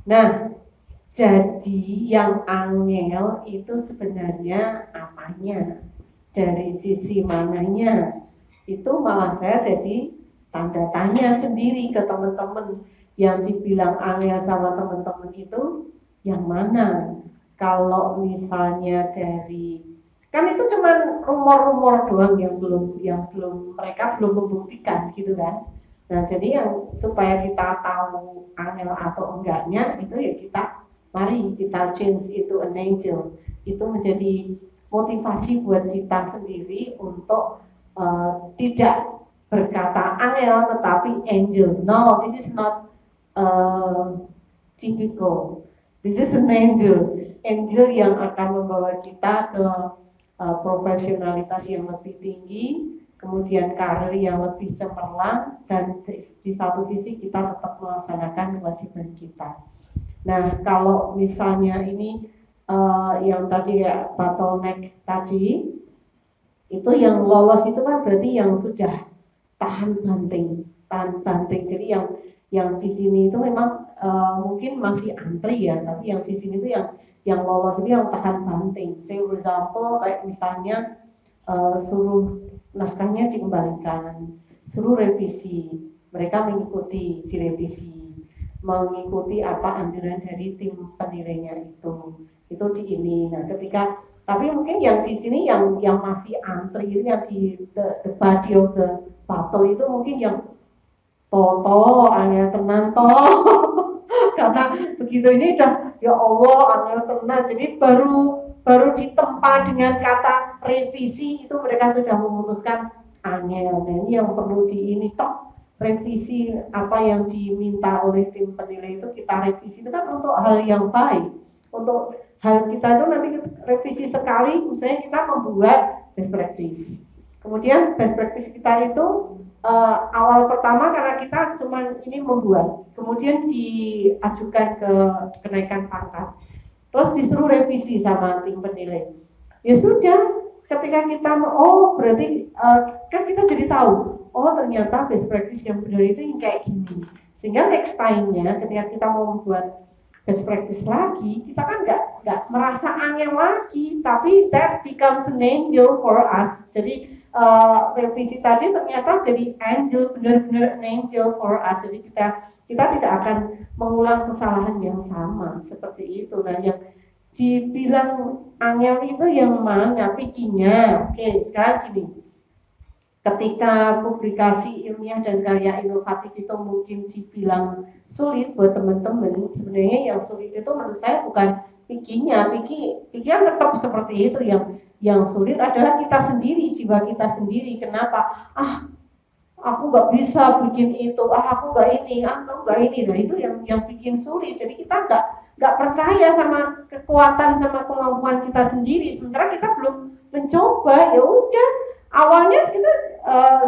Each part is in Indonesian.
Nah, jadi yang angel itu sebenarnya apanya? Dari sisi mananya? Itu malah saya jadi tanda tanya sendiri ke teman-teman yang dibilang angel sama teman-teman itu yang mana? Kalau misalnya dari kan itu cuman rumor-rumor doang yang belum mereka belum membuktikan gitu kan. Nah, jadi yang supaya kita tahu angel atau enggaknya itu ya mari kita change itu an angel. Itu menjadi motivasi buat kita sendiri untuk tidak berkata angel tetapi angel. No, this is not typical. This is an angel. Angel yang akan membawa kita ke profesionalitas yang lebih tinggi, kemudian karir yang lebih cemerlang, dan di satu sisi kita tetap melaksanakan kewajiban kita. Nah, kalau misalnya ini yang tadi ya bottleneck tadi, itu yang lolos itu kan berarti yang sudah tahan banting. Jadi yang di sini itu memang mungkin masih antri ya, tapi yang di sini itu yang lolos itu yang tahan banting. Say for example kayak misalnya suruh naskahnya dikembalikan, suruh revisi, mereka mengikuti direvisi, mengikuti apa anjuran dari tim penilainya itu di ini. Nah, ketika tapi mungkin yang di sini yang masih antri itu yang di the body of the battle itu mungkin yang toto angel tenan to karena begitu ini udah ya Allah angel tenan, jadi baru ditempa dengan kata revisi itu mereka sudah memutuskan angel. Nah, ini yang perlu di ini toh revisi apa yang diminta oleh tim penilai itu kita revisi itu kan untuk hal yang baik, untuk hal kita itu nanti revisi sekali misalnya kita membuat best practice, kemudian best practice kita itu awal pertama karena kita cuma ini membuat, kemudian diajukan ke kenaikan pangkat, terus disuruh revisi sama tim penilai. Ya sudah, ketika kita berarti kan kita jadi tahu, ternyata best practice yang benar itu yang kayak gini. Sehingga next time-nya ketika kita mau membuat best practice lagi, kita kan nggak merasa angin lagi, tapi that becomes an angel for us. Jadi revisi tadi ternyata jadi angel, benar-benar an angel for us. Jadi kita tidak akan mengulang kesalahan yang sama seperti itu. Nah, yang dibilang angel itu yang mana pikinya? Oke, sekarang gini. Ketika publikasi ilmiah dan karya inovatif itu mungkin dibilang sulit buat teman-teman, sebenarnya yang sulit itu menurut saya bukan pikinya tetap seperti itu, yang sulit adalah kita sendiri, jiwa kita sendiri. Kenapa? Aku nggak bisa bikin itu, aku nggak ini, aku nggak ini. Nah, itu yang bikin sulit. Jadi kita nggak percaya sama kekuatan sama kemampuan kita sendiri, sementara kita belum mencoba. Ya udah, awalnya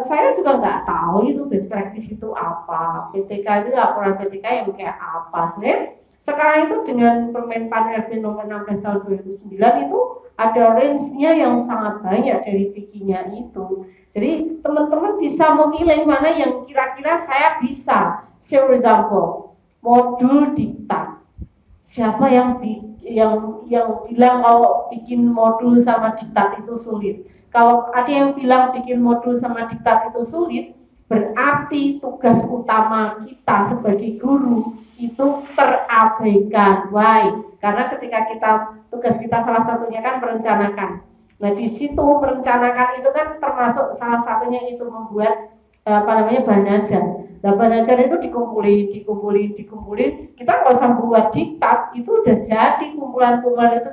saya juga nggak tahu itu best practice itu apa, PTK itu laporan PTK yang kayak apa. Sebenarnya sekarang itu dengan Permenpan RB nomor 16 tahun 2009 itu ada range-nya yang sangat banyak dari pikinya itu. Jadi teman-teman bisa memilih mana yang kira-kira saya bisa. For example, modul diktat. Siapa yang bilang kalau bikin modul sama diktat itu sulit? Kalau ada yang bilang bikin modul sama diktat itu sulit, berarti tugas utama kita sebagai guru itu terabaikan. Why? Karena ketika tugas kita salah satunya kan merencanakan. Nah, di situ merencanakan itu kan termasuk salah satunya itu membuat bahan ajar. Nah, bahan ajar itu dikumpulin. Kita nggak usah buat diktat, itu udah jadi kumpulan-kumpulan itu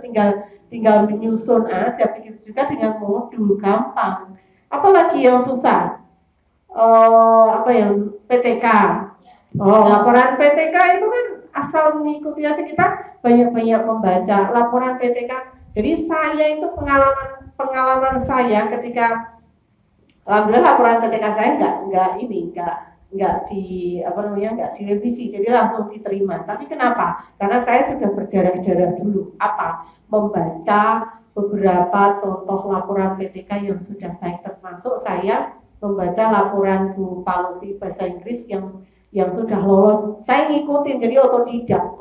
tinggal menyusun aja. Begitu juga dengan modul, gampang. Apalagi yang susah? Yang PTK. Laporan PTK itu kan asal mengikuti aja, kita banyak-banyak membaca laporan PTK. Jadi saya itu pengalaman saya ketika alhamdulillah laporan PTK saya nggak direvisi, jadi langsung diterima. Tapi kenapa? Karena saya sudah berdarah-darah dulu membaca beberapa contoh laporan PTK yang sudah baik, termasuk saya membaca laporan Bu Paluvi bahasa Inggris yang sudah lolos. Saya ngikutin, jadi otodidak.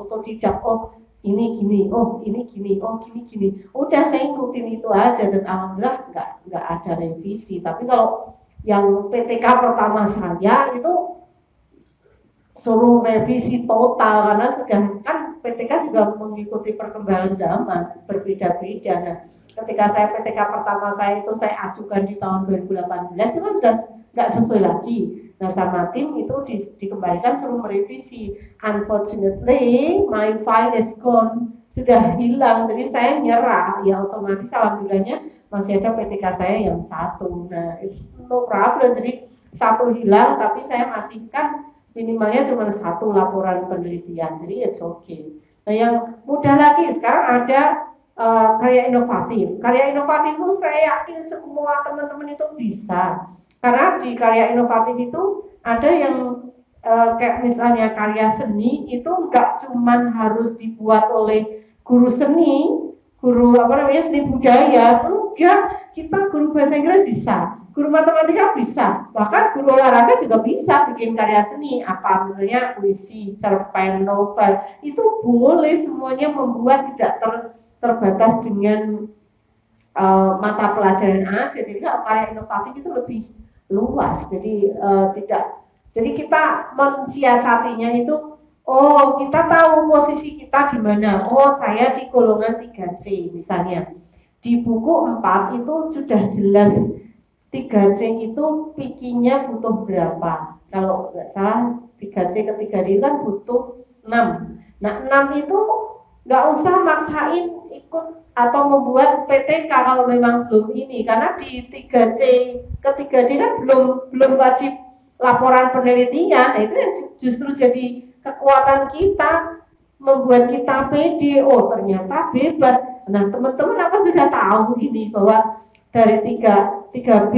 Oh ini gini, oh ini gini, oh gini. Udah saya ikutin itu aja dan alhamdulillah nggak ada revisi. Tapi kalau yang PTK pertama saya itu suruh revisi total karena sudah kan PTK juga mengikuti perkembangan zaman berbeda-beda. Nah, ketika saya PTK pertama saya itu saya ajukan di tahun 2018 itu kan sudah nggak sesuai lagi. Nah sama tim itu dikembalikan suruh merevisi. Unfortunately my file is gone, sudah hilang. Jadi saya nyerah. Ya otomatis alhamdulillahnya masih ada PTK saya yang satu. Nah it's no problem. Jadi satu hilang tapi saya masih kan minimalnya cuma satu laporan penelitian. Jadi it's okay. Nah yang mudah lagi sekarang ada karya inovatif. Karya inovatif itu saya yakin semua teman-teman itu bisa. Karena di karya inovatif itu ada yang kayak misalnya karya seni itu nggak cuman harus dibuat oleh guru seni, guru seni budaya, enggak, kita guru bahasa Inggris bisa, guru matematika bisa, bahkan guru olahraga juga bisa bikin karya seni, apa misalnya puisi, cerpen, novel, itu boleh semuanya membuat tidak terbatas dengan mata pelajaran aja. Jadi kalau karya inovatif itu lebih luas, jadi jadi kita mensiasatinya itu, oh kita tahu posisi kita di mana, oh saya di golongan 3C misalnya, di buku 4 itu sudah jelas 3C itu pikinya butuh berapa, kalau nggak salah 3C ke 3D kan butuh 6, nah 6 itu nggak usah maksain ikut atau membuat PTK kalau memang belum ini, karena di 3C ke 3D kan belum wajib laporan penelitian. Nah itu yang justru jadi kekuatan kita, membuat kita pede, oh ternyata bebas. Nah teman-teman apa sudah tahu ini bahwa dari 3B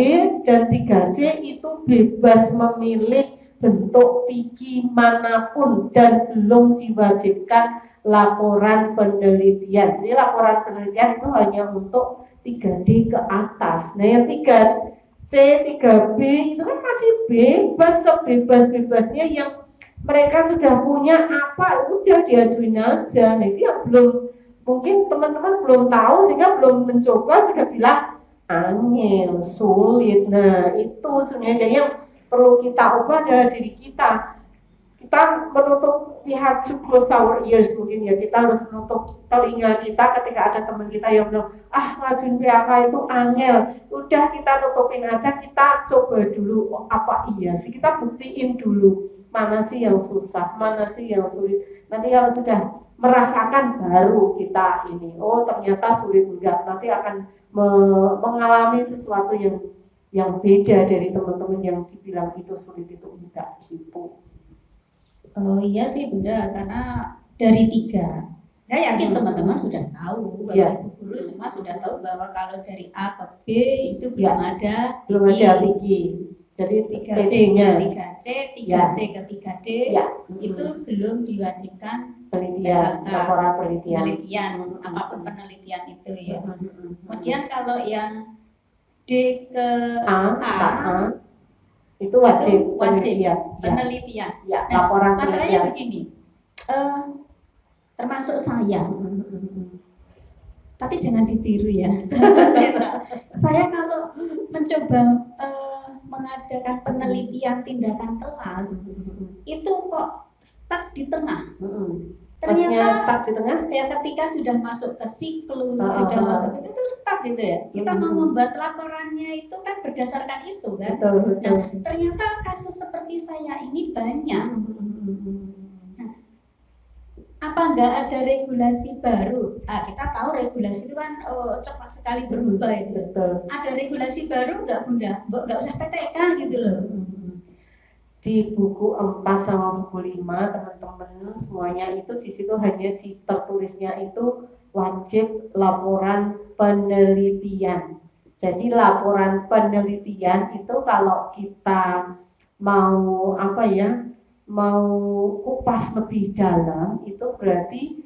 dan 3C itu bebas memilih bentuk piki manapun dan belum diwajibkan laporan penelitian. Jadi laporan penelitian itu hanya untuk 3D ke atas. Nah yang 3C, 3B itu kan masih bebas, sebebas-bebasnya yang mereka sudah punya apa, udah diajuin aja. Nah itu yang belum, mungkin teman-teman belum tahu sehingga belum mencoba sudah bilang angin, sulit. Nah itu sebenarnya yang perlu kita ubah adalah diri kita. Kita menutup, we have to close our ears mungkin ya, kita harus menutup telinga kita ketika ada teman kita yang bilang ngajuin PHK itu angel, udah kita tutupin aja, kita coba dulu, oh, apa iya sih, kita buktiin dulu mana sih yang susah, mana sih yang sulit. Nanti kalau sudah merasakan baru kita ini, oh ternyata sulit enggak, nanti akan mengalami sesuatu yang beda dari teman-teman yang dibilang itu sulit itu enggak gitu. Oh iya sih Bunda, karena dari 3, saya yakin teman-teman sudah tahu, Bapak Ibu guru semua sudah tahu bahwa kalau dari A ke B itu belum ada piki. Jadi 3B ke 3C, 3C ke 3D itu belum diwajibkan penelitian, laporan penelitian, apapun penelitian itu ya. Kemudian kalau yang D ke A itu wajib penelitian. Ya, nah, laporan masalahnya penelitian. Begini, termasuk saya, tapi jangan ditiru ya. Saya kalau mencoba mengadakan penelitian tindakan kelas, itu kok stuck di tengah. Ternyata stuck di tengah ya, ketika sudah masuk ke siklus, sudah masuk itu stuck gitu ya. Kita mau membuat laporannya itu kan berdasarkan itu kan. Betul. Nah, ternyata kasus seperti saya ini banyak. Nah, apa enggak ada regulasi baru? Kita tahu regulasi itu kan cepat sekali berubah itu. Betul. Ada regulasi baru enggak Bunda? Enggak usah PTK gitu loh. Di buku 4 sama buku 5 teman-teman semuanya itu di situ hanya tertulisnya itu wajib laporan penelitian. Jadi laporan penelitian itu kalau kita mau mau kupas lebih dalam itu berarti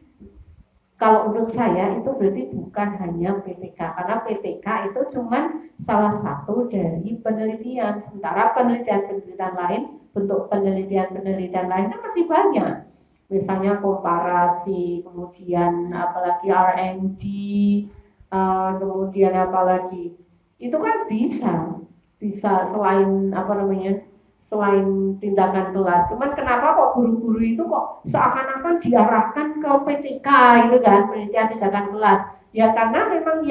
kalau menurut saya itu berarti bukan hanya PTK, karena PTK itu cuma salah satu dari penelitian, sementara penelitian lain bentuk penelitian lainnya masih banyak. Misalnya komparasi, kemudian apalagi R&D, kemudian apalagi itu kan bisa selain selain tindakan kelas. Cuman kenapa kok guru-guru itu kok seakan-akan diarahkan ke PTK itu kan, penelitian tindakan kelas? Ya karena memang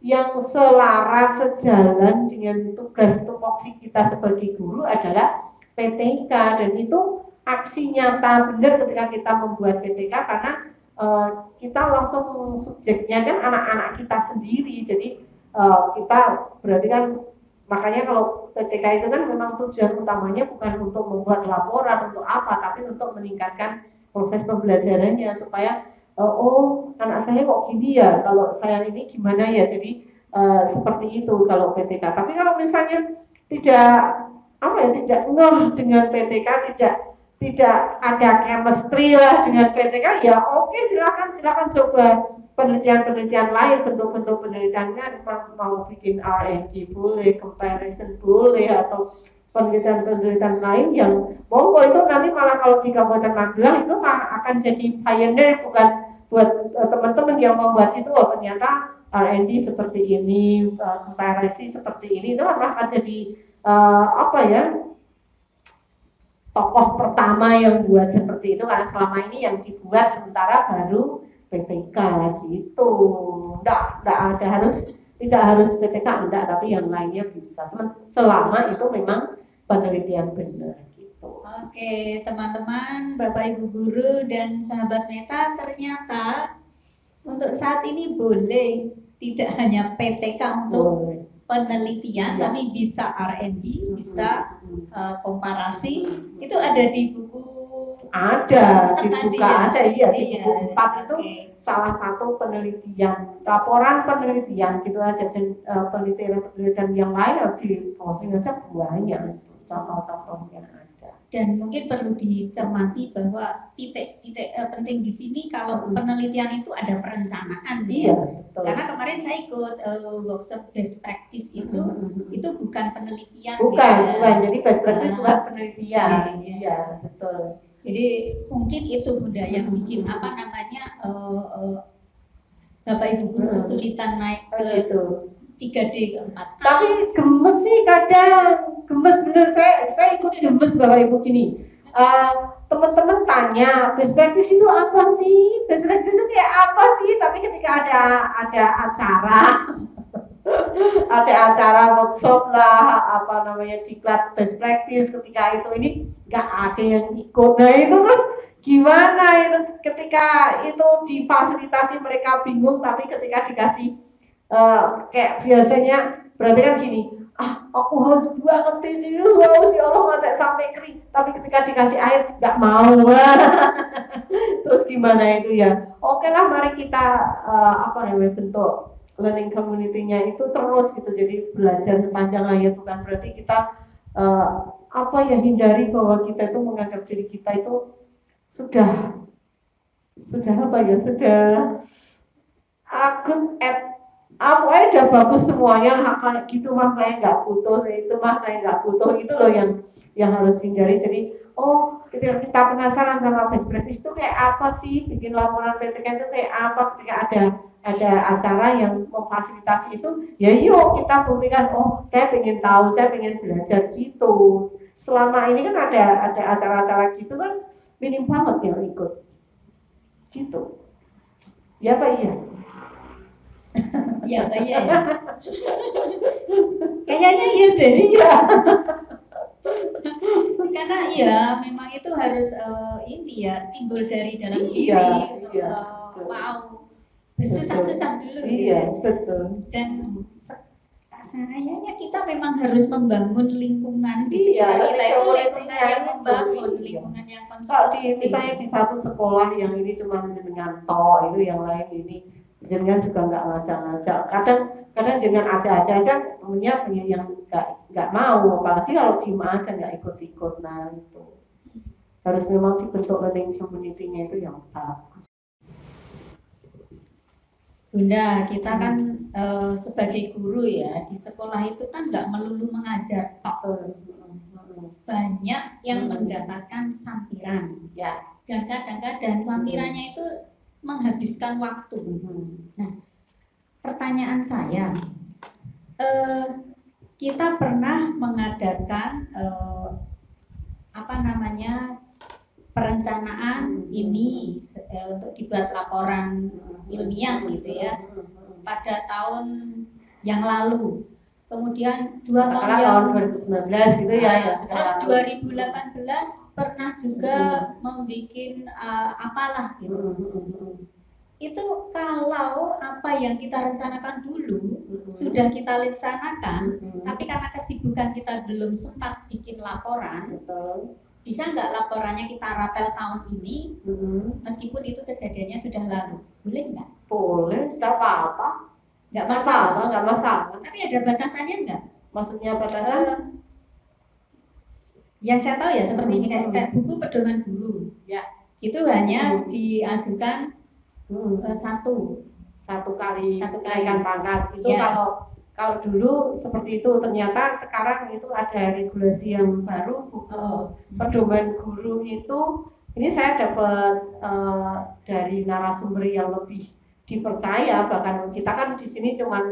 yang selaras sejalan dengan tugas tupoksi kita sebagai guru adalah PTK, dan itu aksi nyata benar ketika kita membuat PTK karena kita langsung subjeknya kan anak-anak kita sendiri. Jadi kita berarti kan, makanya kalau PTK itu kan memang tujuan utamanya bukan untuk membuat laporan untuk apa, tapi untuk meningkatkan proses pembelajarannya supaya oh anak saya kok gini ya, kalau saya ini gimana ya. Jadi seperti itu kalau PTK. Tapi kalau misalnya tidak tidak ngeh dengan PTK, tidak ada chemistry lah dengan PTK, ya oke, silakan coba penelitian lain, bentuk-bentuk penelitiannya, mau bikin R&D boleh, comparison boleh, atau penelitian lain yang monggo. Itu nanti malah kalau di Kabupaten Magelang itu akan jadi pioneer, bukan buat teman-teman yang membuat itu, oh ternyata R&D seperti ini, comparison seperti ini, itu akan jadi tokoh pertama yang buat seperti itu, karena selama ini yang dibuat sementara baru PTK gitu. Tidak harus PTK, enggak, tapi yang lainnya bisa selama itu memang penelitian benar gitu. Oke, teman-teman, Bapak Ibu guru dan sahabat Meta, ternyata untuk saat ini boleh tidak hanya PTK untuk penelitian, tapi bisa R&D, bisa komparasi. Itu ada di buku, ada dibuka aja, iya, di buku 4 itu salah satu penelitian, laporan penelitian gitu aja. Dan penelitian yang lain di posting aja banyak contoh-contohnya ada. Dan mungkin perlu dicermati bahwa titik penting di sini kalau penelitian itu ada perencanaan. Iya, betul. Karena kemarin saya ikut workshop best practice itu bukan penelitian. Bukan. Jadi best practice bukan penelitian. Iya, betul. Jadi mungkin itu Bunda yang bikin Bapak Ibu guru kesulitan naik ke 3D ke 4. Tapi gemes sih kadang, gemes bener, saya ikut gemes Bapak Ibu gini. Teman-teman tanya best practice itu apa sih? Best practice itu kayak apa sih? Tapi ketika ada acara ada acara workshop lah, diklat best practice, ketika itu ini nggak ada yang ikut. Nah itu terus gimana itu, ketika itu difasilitasi mereka bingung, tapi ketika dikasih kayak biasanya berarti kan gini, aku haus banget ini, haus ya Allah, nggak sampai kering, tapi ketika dikasih air nggak mau. Terus gimana itu ya? Oke lah, mari kita bentuk learning community-nya itu terus gitu, jadi belajar sepanjang hayat, bukan berarti kita hindari bahwa kita itu menganggap diri kita itu sudah udah bagus semuanya, kayak gitu mah saya nggak butuh, itu mah saya nggak butuh. Itu loh yang harus dihindari. Jadi ketika kita penasaran sama best practice itu kayak apa sih, bikin laporan PTK itu kayak apa, ketika ada acara yang memfasilitasi itu, ya yuk kita buktikan, oh saya pengen tahu, saya pengen belajar gitu. Selama ini kan ada acara-acara gitu kan minim banget yang ikut gitu. Ya Pak, iya. Ya Pak, iya. Kayaknya iya deh. Iya. Karena ya memang itu harus timbul dari dalam diri. Mau bersusah-susah dulu. Iya, betul. Dan sayangnya kita memang harus membangun lingkungan di sekitar kita itu, lingkungan yang membangun, lingkungan yang konstruktif. Misalnya di satu sekolah yang ini cuma jenengan toh, itu yang lain ini jenengan juga nggak ngajak-ngajak. Kadang jenengan aja temennya yang nggak mau, apalagi kalau diem aja nggak ikut-ikut. Nah itu harus memang dibentuk learning community-nya itu yang bagus. Bunda, kita kan sebagai guru ya di sekolah itu kan nggak melulu mengajar, banyak yang mendapatkan sampiran. Ya. Dan kadang-kadang sampirannya itu menghabiskan waktu. Nah, pertanyaan saya, kita pernah mengadakan perencanaan ini untuk dibuat laporan ilmiah gitu ya pada tahun yang lalu. Kemudian 2 tahun 2019 gitu ya. Terus 2018 pernah juga membuat apalah gitu. Itu kalau apa yang kita rencanakan dulu sudah kita laksanakan, tapi karena kesibukan kita belum sempat bikin laporan, bisa nggak laporannya kita rapel tahun ini, meskipun itu kejadiannya sudah lalu, boleh nggak? Boleh, nggak apa-apa. Nggak masalah. Tapi ada batasannya nggak? Maksudnya batasan? Yang saya tahu ya seperti ini kayak buku pedoman guru. Ya. Itu hanya diajukan satu kali kenaikan pangkat. Itu kalau dulu seperti itu, ternyata sekarang itu ada regulasi yang baru, buku pedoman guru itu. Ini saya dapat dari narasumber yang lebih dipercaya, bahkan kita kan di sini cuman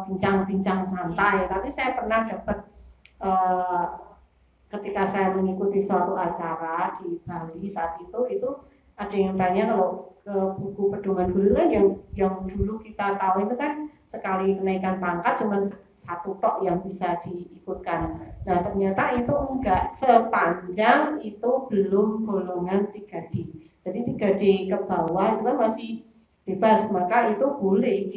bincang-bincang santai, tapi saya pernah dapat ketika saya mengikuti suatu acara di Bali saat itu ada yang tanya kalau buku pedoman guru kan yang dulu kita tahu itu kan sekali kenaikan pangkat cuman satu tok yang bisa diikutkan. Nah ternyata itu enggak, sepanjang itu belum golongan 3D. Jadi 3D ke bawah itu kan masih bebas, maka itu boleh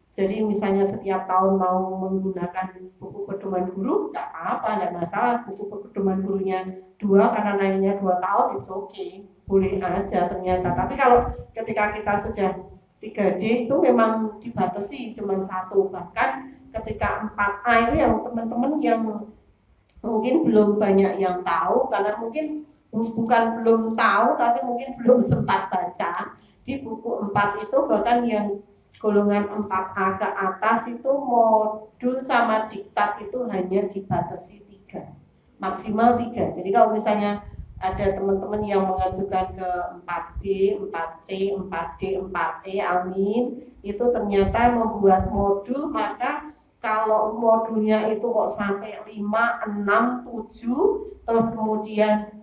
jadi misalnya setiap tahun mau menggunakan buku pedoman guru, nggak apa-apa, nggak masalah. Buku pedoman gurunya 2 karena naiknya 2 tahun, it's okay, boleh aja ternyata. Tapi kalau ketika kita sudah 3D itu memang dibatasi cuma 1, bahkan ketika 4A itu yang teman-teman yang mungkin belum banyak yang tahu, karena mungkin bukan belum tahu tapi mungkin belum sempat baca. Di buku 4 itu bahkan yang golongan 4A ke atas itu modul sama diktat itu hanya dibatasi 3, maksimal 3. Jadi kalau misalnya ada teman-teman yang mengajukan ke 4B, 4C, 4D, 4E, amin, itu ternyata membuat modul, maka kalau modulnya itu kok sampai 5, 6, 7, terus kemudian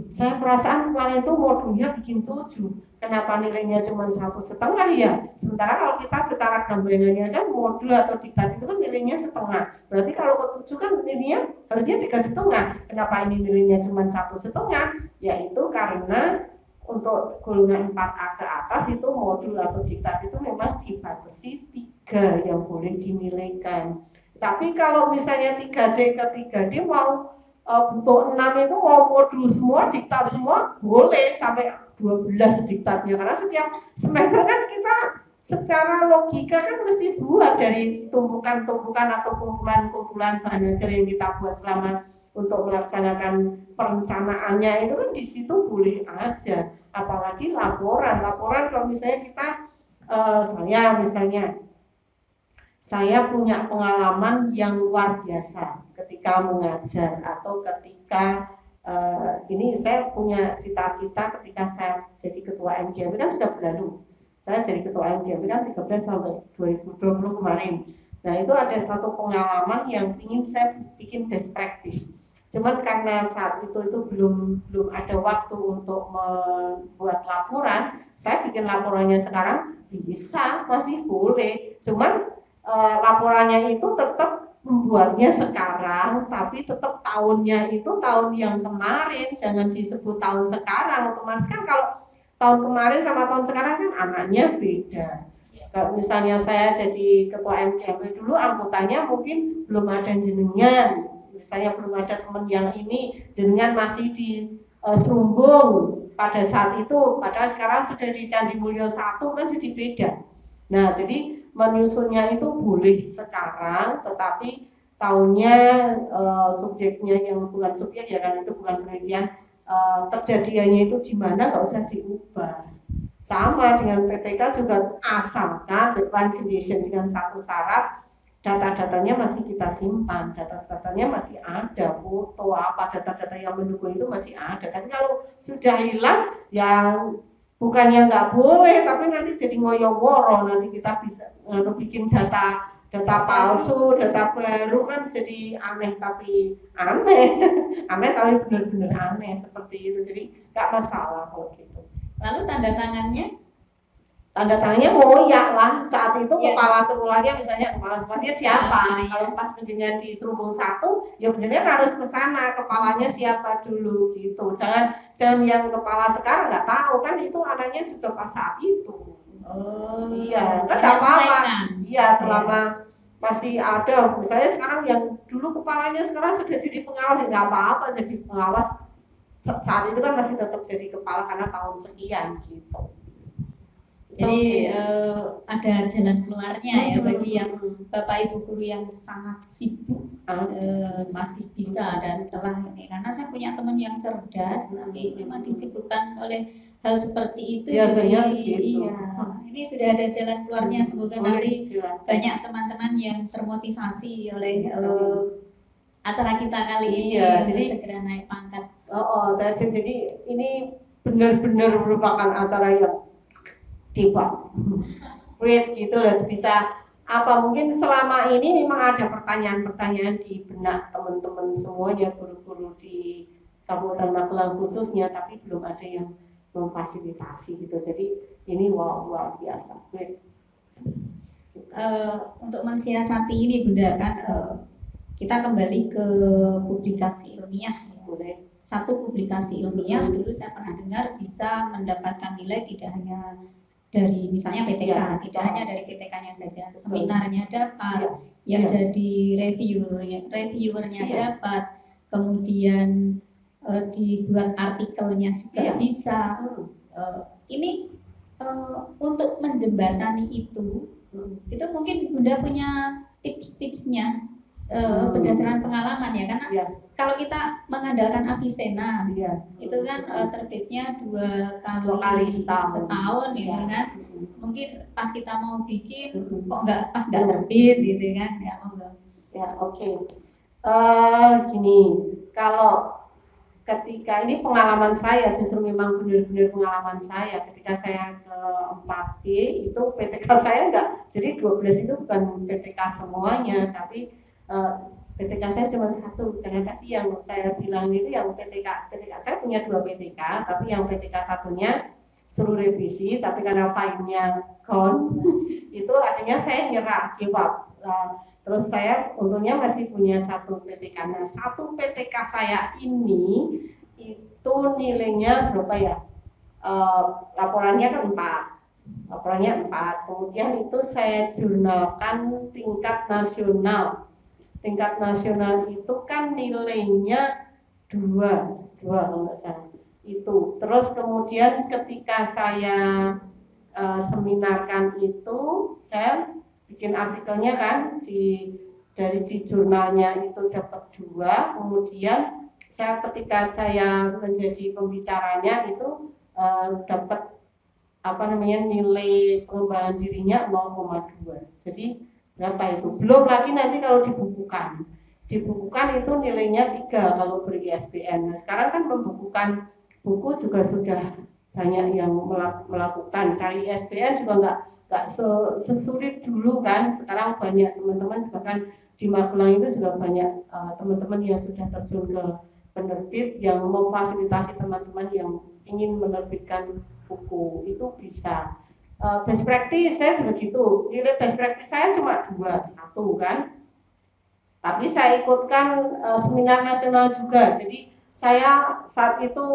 saya perasaan kemarin itu modulnya bikin 7, kenapa nilainya cuma 1,5 ya? Sementara kalau kita secara gambarannya kan modul atau diktat itu kan nilainya 1,5. Berarti kalau ke 7 kan nilainya harusnya 3,5. Kenapa ini nilainya cuma 1,5? Yaitu karena untuk golongan 4A ke atas itu modul atau diktat itu memang dibatasi 3 yang boleh dinilaikan. Tapi kalau misalnya 3C ke 3D mau bentuk 6 itu mau modul semua, diktat semua, boleh sampai 12 diktatnya, karena setiap semester kan kita secara logika kan mesti buat dari tumpukan-tumpukan atau kumpulan-kumpulan bahan ajar yang kita buat selama untuk melaksanakan perencanaannya itu kan di situ boleh aja. Apalagi laporan kalau misalnya kita saya punya pengalaman yang luar biasa ketika mengajar atau ketika ini saya punya cita-cita ketika saya jadi ketua MGMP kan sudah berlalu. Saya jadi ketua MGMP kan 13 sampai 2020 kemarin. Nah itu ada satu pengalaman yang ingin saya bikin best practice. Cuman karena saat itu belum ada waktu untuk membuat laporan, saya bikin laporannya sekarang bisa, masih boleh. Cuman laporannya itu tetap membuatnya sekarang, tapi tetap tahunnya itu tahun yang kemarin, jangan disebut tahun sekarang. Otomatis kan kalau tahun kemarin sama tahun sekarang kan anaknya beda. Kalau misalnya saya jadi ketua MGMP dulu, anggotanya mungkin belum ada jenengan, misalnya belum ada teman yang ini, jenengan masih di Serumbung pada saat itu, padahal sekarang sudah di Candi Mulyo 1 kan jadi beda. Nah jadi menyusunnya itu boleh sekarang, tetapi tahunnya subjeknya yang bukan subjek ya kan itu bukan penelitian, kejadiannya itu di mana nggak usah diubah. Sama dengan PTK juga, asalkan depan condition dengan satu syarat, data-datanya masih kita simpan, data-datanya masih ada, foto apa, data-data yang mendukung itu masih ada. Tapi kalau sudah hilang, yang bukannya nggak boleh, tapi nanti jadi ngoyo-ngoro, nanti kita bisa bikin data palsu, data baru kan jadi aneh tapi aneh, aneh tapi benar-benar aneh seperti itu. Jadi nggak masalah kalau gitu. Lalu tanda tangannya ngoyak lah saat itu kepala sekolahnya, misalnya kepala sekolahnya siapa, kalau pas penjenengan di serubung 1 ya penjenengan harus ke sana, kepalanya siapa dulu gitu, jangan yang kepala sekarang nggak tahu kan itu anaknya juga pas saat itu. Iya kan nggak apa-apa, iya selama masih ada, misalnya sekarang yang dulu kepalanya sekarang sudah jadi pengawas, nggak apa-apa jadi pengawas saat itu kan masih tetap jadi kepala karena tahun sekian gitu. Jadi ada jalan keluarnya ya bagi yang Bapak Ibu guru yang sangat sibuk, masih bisa ada celah ini, karena saya punya teman yang cerdas tapi memang disibukkan oleh hal seperti itu. Jadi gitu. Iya, ini sudah ada jalan keluarnya, semoga nanti banyak teman-teman yang termotivasi oleh acara kita kali ini jadi segera naik pangkat. Jadi ini benar-benar merupakan acara yang great gitu loh, bisa apa mungkin selama ini memang ada pertanyaan-pertanyaan di benak teman-teman semuanya, guru-guru di Kabupaten Magelang khususnya, tapi belum ada yang memfasilitasi gitu. Jadi ini luar biasa, great. Untuk mensiasati ini Bunda kan kita kembali ke publikasi ilmiah. Boleh. Satu publikasi ilmiah dulu saya pernah dengar bisa mendapatkan nilai tidak hanya dari misalnya PTK, tidak hanya dari PTK-nya saja, seminarnya dapat, yang jadi reviewernya dapat, kemudian dibuat artikelnya juga bisa. Ini untuk menjembatani itu mungkin Bunda punya tips-tipsnya berdasarkan pengalaman ya, karena kalau kita mengandalkan Avicenna itu kan terbitnya 2 kali setahun gitu kan, mungkin pas kita mau bikin kok nggak terbit gitu kan ya. Gini, kalau ketika ini pengalaman saya, justru memang benar-benar pengalaman saya ketika saya ke 4G itu PTK saya enggak, jadi 12 itu bukan PTK semuanya, tapi PTK saya cuma 1, karena tadi yang saya bilang itu yang PTK saya punya 2 PTK, tapi yang PTK satunya suruh revisi, tapi karena filenya gone itu artinya saya nyerah, give up. Terus saya untungnya masih punya 1 PTK. Nah 1 PTK saya ini itu nilainya berapa ya? Laporannya kan 4, kemudian itu saya jurnalkan tingkat nasional. Tingkat nasional itu kan nilainya 2 kalau nggak salah itu. Terus kemudian ketika saya seminarkan itu, saya bikin artikelnya kan dari jurnalnya itu dapat 2. Kemudian ketika saya menjadi pembicaranya itu dapat nilai pengembangan dirinya 0,2. Jadi berapa itu? Belum lagi nanti kalau dibukukan itu nilainya 3 kalau ber-ISBN. Nah sekarang kan membukukan buku juga sudah banyak yang melakukan, cari ISBN juga nggak sesulit dulu kan. Sekarang banyak teman-teman, bahkan di Magelang itu juga banyak teman-teman yang sudah terjun ke penerbit yang memfasilitasi teman-teman yang ingin menerbitkan buku, itu bisa. Best practice saya juga gitu, nilai best practice saya cuma 2, 1 kan, tapi saya ikutkan seminar nasional juga. Jadi saya saat itu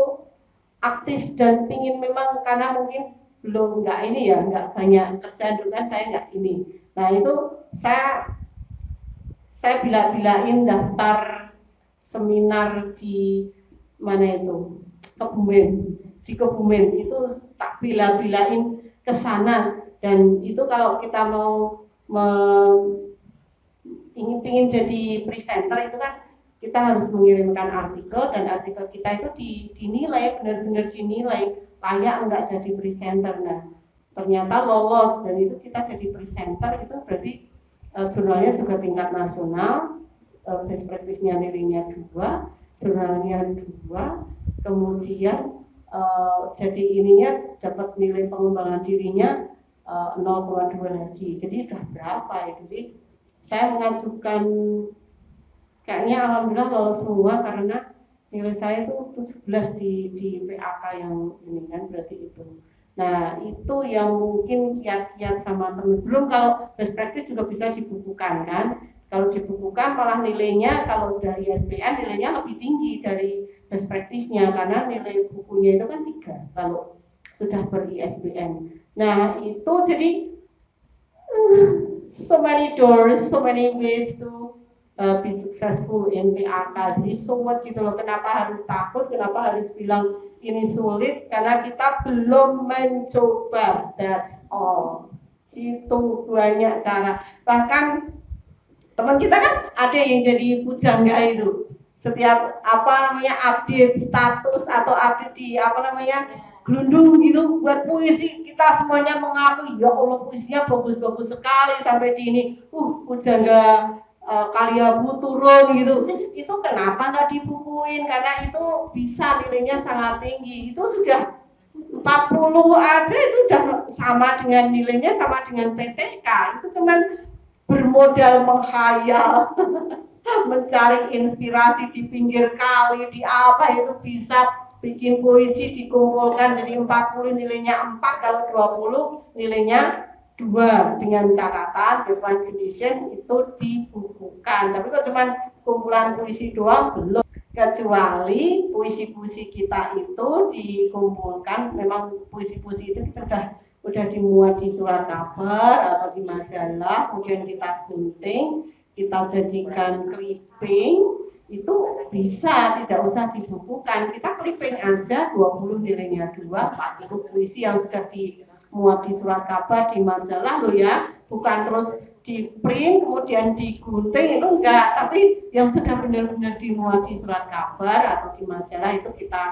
aktif dan pingin memang, karena mungkin belum nggak banyak kerjaan dulu kan, saya nggak ini. Nah itu saya bila-bilain daftar seminar di mana itu, Kebumen itu tak bila-bilain ke sana. Dan itu kalau kita mau ingin jadi presenter itu kan kita harus mengirimkan artikel, dan artikel kita itu dinilai, benar-benar dinilai layak enggak jadi presenter. Nah ternyata lolos, dan itu kita jadi presenter, itu berarti jurnalnya juga tingkat nasional, best practice-nya nilainya 2, jurnalnya 2, kemudian jadi ininya dapat nilai pengembangan dirinya 0,2 lagi. Jadi sudah berapa ya? Jadi saya mengajukan, kayaknya alhamdulillah lolos semua karena nilai saya itu 17 di PAK yang ini kan, berarti itu. Nah itu yang mungkin kiat-kiat sama teman. Belum kalau best practice juga bisa dibukukan kan. Kalau dibukukan malah nilainya kalau sudah ISBN nilainya lebih tinggi dari best practice-nya karena nilai bukunya itu kan 3 kalau sudah ber-ISBN. Nah itu jadi so many doors, so many ways to be successful in PAK. Jadi so what gitu loh, kenapa harus takut, kenapa harus bilang ini sulit, karena kita belum mencoba, that's all. Itu banyak cara. Bahkan teman kita kan ada yang jadi pujangga itu, setiap update status atau update di gelundung gitu buat puisi, kita semuanya mengaku ya Allah puisinya bagus-bagus sekali sampai di ini pujangga Karyabu turun gitu. Itu kenapa nggak dibukuin? Karena itu bisa nilainya sangat tinggi. Itu sudah 40 aja itu udah sama dengan nilainya sama dengan PTK. Itu cuman bermodal menghayal, mencari inspirasi di pinggir kali, di apa itu bisa bikin puisi dikumpulkan jadi 40 nilainya 4, kalau 20 nilainya 2 dengan catatan deadline condition itu dibukukan. Tapi kalau cuma kumpulan puisi doang belum, kecuali puisi-puisi kita itu dikumpulkan, memang puisi-puisi itu kita udah dimuat di surat kabar atau di majalah, kemudian kita gunting, kita jadikan clipping, itu bisa tidak usah dibukukan, kita clipping aja 20 nilainya 2, 40 puisi yang sudah dimuat di surat kabar, di majalah loh ya, bukan terus di print kemudian digunting, itu enggak, tapi yang sudah benar-benar dimuat di surat kabar atau di majalah itu kita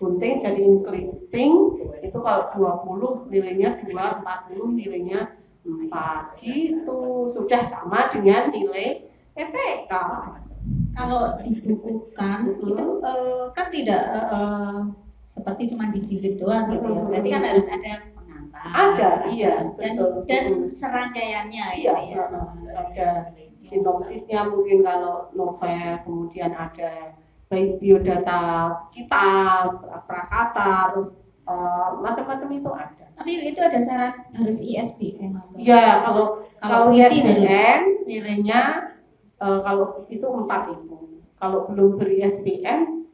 gunting jadiin clipping. Itu kalau 20 nilainya 2, 40 nilainya 4 gitu, sudah sama dengan nilai PTK. Kalau dibukukan itu kan tidak seperti cuma dijilid doang gitu ya, berarti kan harus ada pengantar, ada, iya, dan serangkaiannya iya, gitu ya. Ada sinopsisnya mungkin kalau novel, kemudian ada baik biodata kita, prakata, terus macam-macam itu ada. Tapi itu ada syarat harus ISBN. Ya, kalau ISBN nilainya kalau itu 4.000. Kalau belum ber-ISBN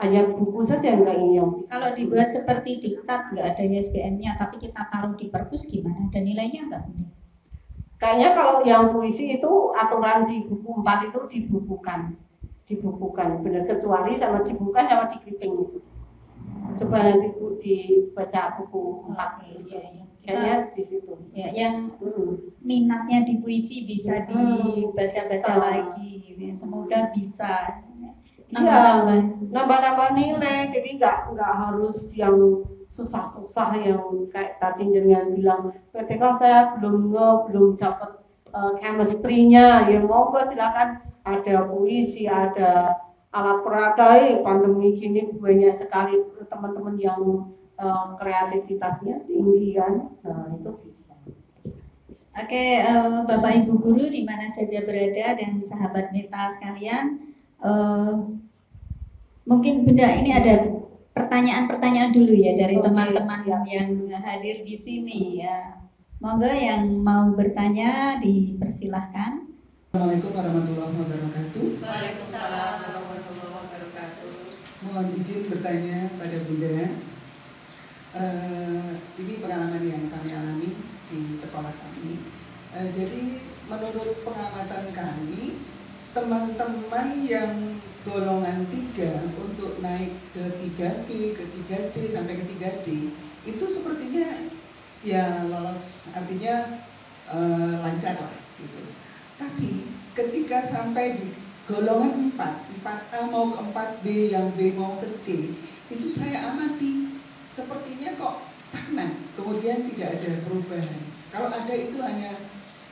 hanya buku saja enggak ini yang bisa. Kalau dibuat seperti diktat nggak ada ISBN-nya, tapi kita taruh di perpus gimana? Dan nilainya enggak? Kayaknya kalau yang puisi itu aturan di buku 4 itu dibukukan benar, kecuali sama dibuka sama di clipping itu. Coba nanti dibaca buku 4 kayaknya di situ. Ya, yang minatnya di puisi bisa dibaca-baca lagi. Semoga bisa nambah nilai. Jadi nggak harus yang susah-susah yang kayak tadi jenengan bilang PTK saya belum dapat chemistry-nya. Ya monggo silakan, ada puisi, ada alat peraga. Pandemi gini banyak sekali teman-teman yang kreativitasnya tinggi kan, nah itu bisa. Oke, Bapak Ibu guru di mana saja berada dan sahabat Meta sekalian, mungkin Bunda ini ada pertanyaan-pertanyaan dulu ya dari teman-teman yang hadir di sini ya. Monggo yang mau bertanya dipersilahkan. Assalamualaikum warahmatullahi wabarakatuh. Waalaikumsalam warahmatullahi wabarakatuh. Mohon izin bertanya pada Bunda. Ini pengalaman yang kami alami di sekolah kami. Jadi menurut pengamatan kami, teman-teman yang golongan 3 untuk naik ke 3B, ke 3C sampai ke 3D itu sepertinya ya lolos, artinya lancar lah gitu. Tapi ketika sampai di golongan 4A mau ke 4B, yang B mau ke C, itu saya amati sepertinya kok stagnan, kemudian tidak ada perubahan. Kalau ada itu hanya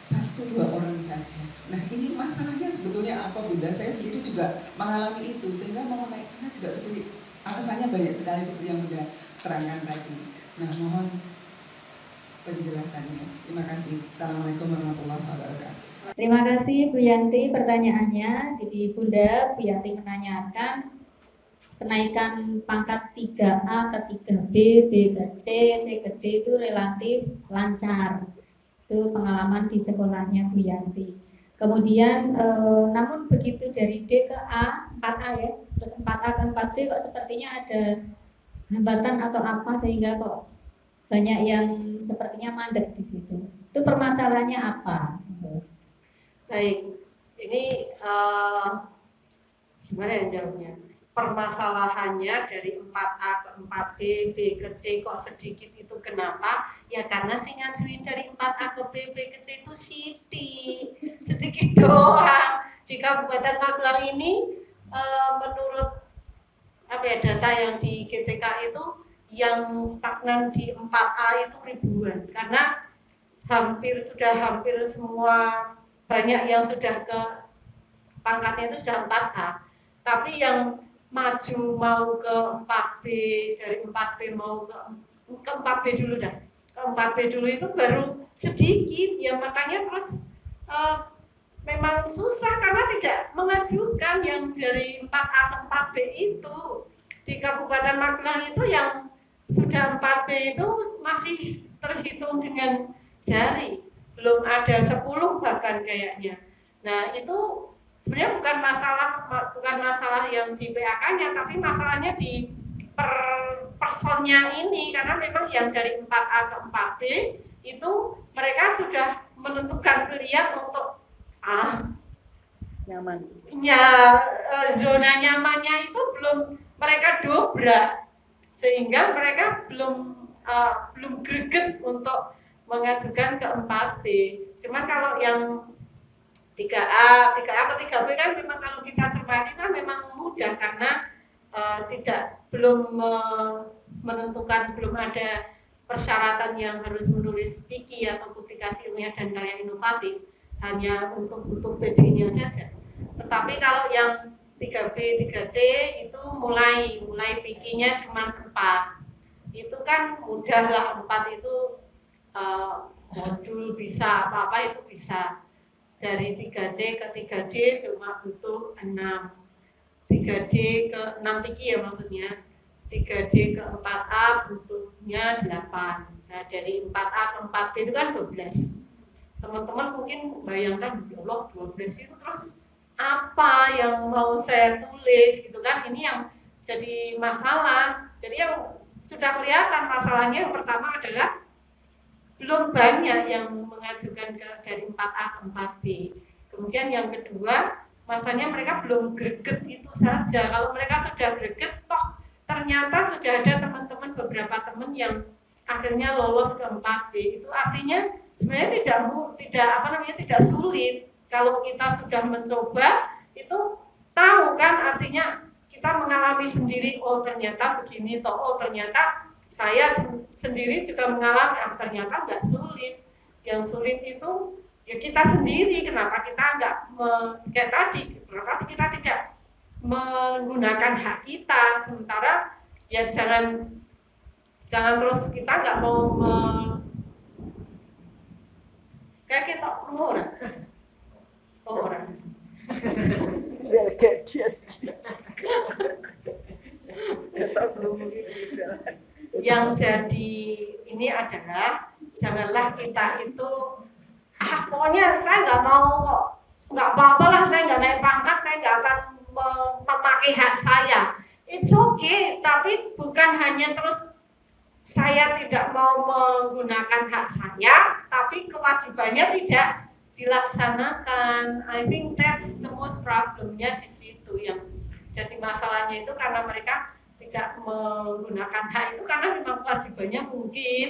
1-2 orang saja. Nah ini masalahnya sebetulnya apa Bunda? Saya sendiri juga mengalami itu, sehingga mau naik kelas juga seperti alasannya banyak sekali seperti yang Bunda terangkan tadi. Nah mohon penjelasannya. Terima kasih. Assalamualaikum warahmatullahi wabarakatuh. Terima kasih Bu Yanti pertanyaannya. Jadi Bunda, Bu Yanti menanyakan kenaikan pangkat 3A ke 3B, B ke C, C ke D itu relatif lancar. Itu pengalaman di sekolahnya Bu Yanti. Kemudian namun begitu dari D ke A, 4A ya, terus 4A ke 4B kok sepertinya ada hambatan atau apa sehingga kok banyak yang sepertinya mandek di situ. Itu permasalahannya apa? Baik, ini gimana ya jawabnya? Permasalahannya dari 4A ke 4B, B ke C kok sedikit itu kenapa? Ya karena si ngajuin dari 4A ke B, B ke C itu sedikit doang. Di Kabupaten Magelang ini menurut data yang di GTK itu yang stagnan di 4A itu ribuan. Karena hampir semua banyak yang sudah ke pangkatnya itu sudah 4A. Tapi yang maju mau ke 4B, dari 4B mau ke 4B dulu dah. Ke 4B dulu itu baru sedikit, ya makanya terus memang susah karena tidak mengajukan yang dari 4A ke 4B itu. Di Kabupaten Magelang itu yang sudah 4B itu masih terhitung dengan jari. Belum ada 10 bahkan kayaknya. Nah itu sebenarnya bukan masalah yang di PAK-nya, tapi masalahnya di personnya ini, karena memang yang dari 4A ke 4B itu mereka sudah menentukan pilihan untuk nyaman. Zona nyamannya itu belum mereka dobrak, sehingga mereka belum greget untuk mengajukan ke 4B. Cuman kalau yang 3A ke 3B kan memang kalau kita cermati kan memang mudah karena belum menentukan, belum ada persyaratan yang harus menulis PIKI atau publikasi ilmiah dan karya inovatif, hanya untuk PD-nya saja. Tetapi kalau yang 3B, 3C itu mulai PIKI-nya cuma 4. Itu kan mudah lah, 4 itu modul bisa, apa-apa itu bisa. Dari 3C ke 3D cuma butuh 6. 3D ke 6 PIKI ya maksudnya. 3D ke 4A butuhnya 8. Nah dari 4A ke 4B itu kan 12. Teman-teman mungkin bayangkan, ya Allah 12 itu terus apa yang mau saya tulis gitu kan. Ini yang jadi masalah. Jadi yang sudah kelihatan masalahnya yang pertama adalah belum banyak yang mengajukan dari 4A ke 4B. Kemudian yang kedua, masalahnya mereka belum greget itu saja. Kalau mereka sudah greget, toh ternyata sudah ada teman-teman, beberapa teman yang akhirnya lolos ke 4B. Itu artinya sebenarnya tidak sulit. Kalau kita sudah mencoba, itu tahu kan, artinya kita mengalami sendiri, oh ternyata begini, toh oh ternyata saya sendiri juga mengalami, ternyata nggak sulit. Yang sulit itu ya kita sendiri. Kenapa kita nggak kayak tadi? Kenapa kita tidak menggunakan hak kita? Sementara ya jangan terus kita nggak mau kayak kita orang. Yang jadi ini adalah janganlah kita itu pokoknya saya nggak mau kok, nggak apa-apa lah, saya nggak naik pangkat, saya nggak akan memakai hak saya. It's okay, tapi bukan hanya terus saya tidak mau menggunakan hak saya, tapi kewajibannya tidak dilaksanakan. I think that's the most problemnya di situ. Yang jadi masalahnya itu karena mereka tidak menggunakan hak itu karena memang kewajibannya mungkin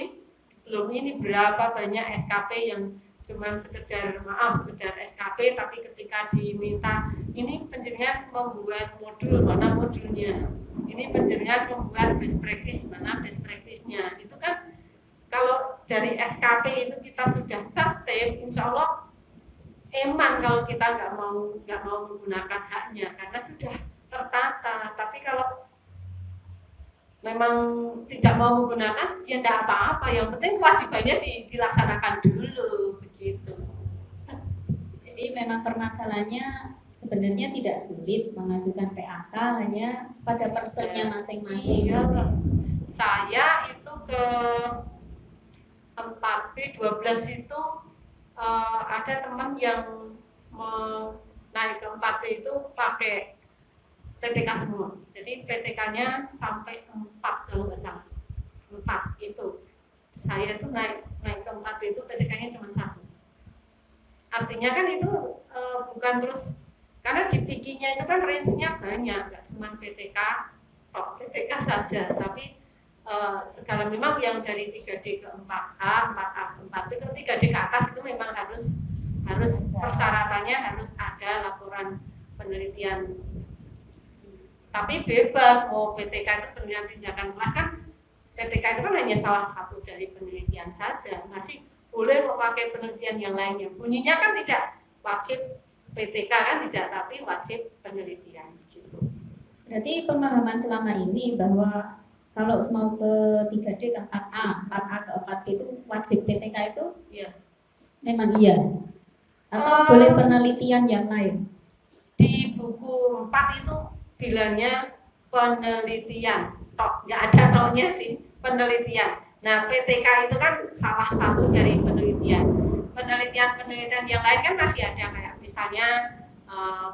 belum ini berapa banyak SKP yang cuma sekedar SKP, tapi ketika diminta ini penjenengan membuat modul, mana modulnya, ini penjenengan membuat best practice, mana best practice-nya. Itu kan kalau dari SKP itu kita sudah tertib, insya Allah eman kalau kita nggak mau menggunakan haknya karena sudah tertata. Tapi kalau memang tidak mau menggunakan, ya tidak apa-apa. Yang penting kewajibannya dilaksanakan dulu, begitu. Jadi memang permasalahannya sebenarnya tidak sulit mengajukan PAK, hanya pada personnya masing-masing. Iya, saya itu ke tempat B12 itu ada teman yang naik ke 4B itu pakai PTK semua. Jadi PTK-nya sampai 4 kalau nggak salah. 4 itu. Saya itu naik ke 4B itu PTK-nya cuma 1. Artinya kan itu bukan terus, karena di PIKI-nya itu kan range-nya banyak, nggak cuma PTK, PTK saja, tapi segala memang yang dari 3D ke 4A, 4A ke 4B, ke 3D ke atas itu memang harus persyaratannya harus ada laporan penelitian. Tapi bebas mau PTK itu penelitian tindakan kelas, kan PTK itu kan hanya salah satu dari penelitian saja, masih boleh memakai penelitian yang lainnya. Bunyinya kan tidak wajib PTK kan tidak, tapi wajib penelitian gitu. Berarti pemahaman selama ini bahwa kalau mau ke 3D ke 4A, 4A ke 4B itu wajib PTK itu? Iya. Memang iya. Atau boleh penelitian yang lain? Di buku 4 itu bilangnya penelitian. Nggak ada toknya sih, penelitian. Nah, PTK itu kan salah satu dari penelitian. Penelitian yang lain kan masih ada, kayak misalnya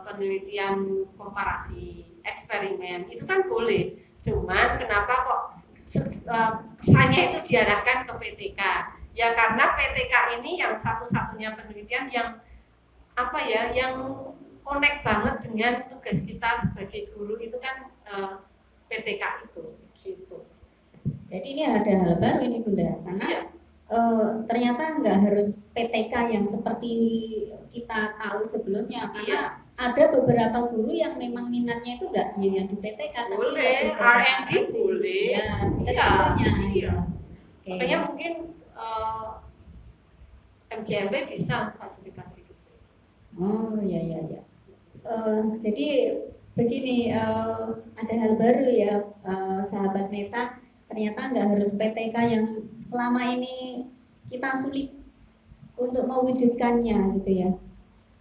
penelitian komparasi, eksperimen, itu kan boleh. Cuman kenapa kok kesannya itu diarahkan ke PTK? Ya karena PTK ini yang satu-satunya penelitian yang yang connect banget dengan tugas kita sebagai guru, itu kan PTK itu gitu. Jadi ini ada hal baru ini Bunda, karena iya. Ternyata nggak harus PTK yang seperti kita tahu sebelumnya, karena ada beberapa guru yang memang minatnya itu nggak yang di PTK, boleh, R&D boleh, ya, resikonya. Iya. Okay. Makanya mungkin MGMB bisa fasilitasi ke sini. Oh ya. Jadi begini, ada hal baru ya, sahabat Meta. Ternyata nggak harus PTK yang selama ini kita sulit untuk mewujudkannya gitu ya.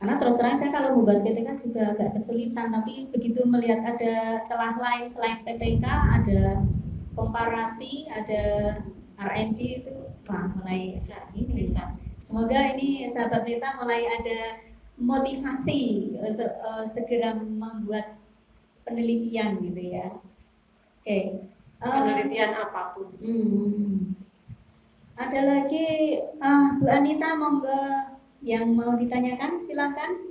Karena terus terang saya kalau membuat PTK juga agak kesulitan, tapi begitu melihat ada celah lain selain PTK, ada komparasi, ada R&D, itu wah mulai bisa. Semoga ini sahabat Meta mulai ada motivasi untuk segera membuat penelitian gitu ya. Oke. Penelitian apapun. Ada lagi Bu Anita, monggo yang mau ditanyakan silakan.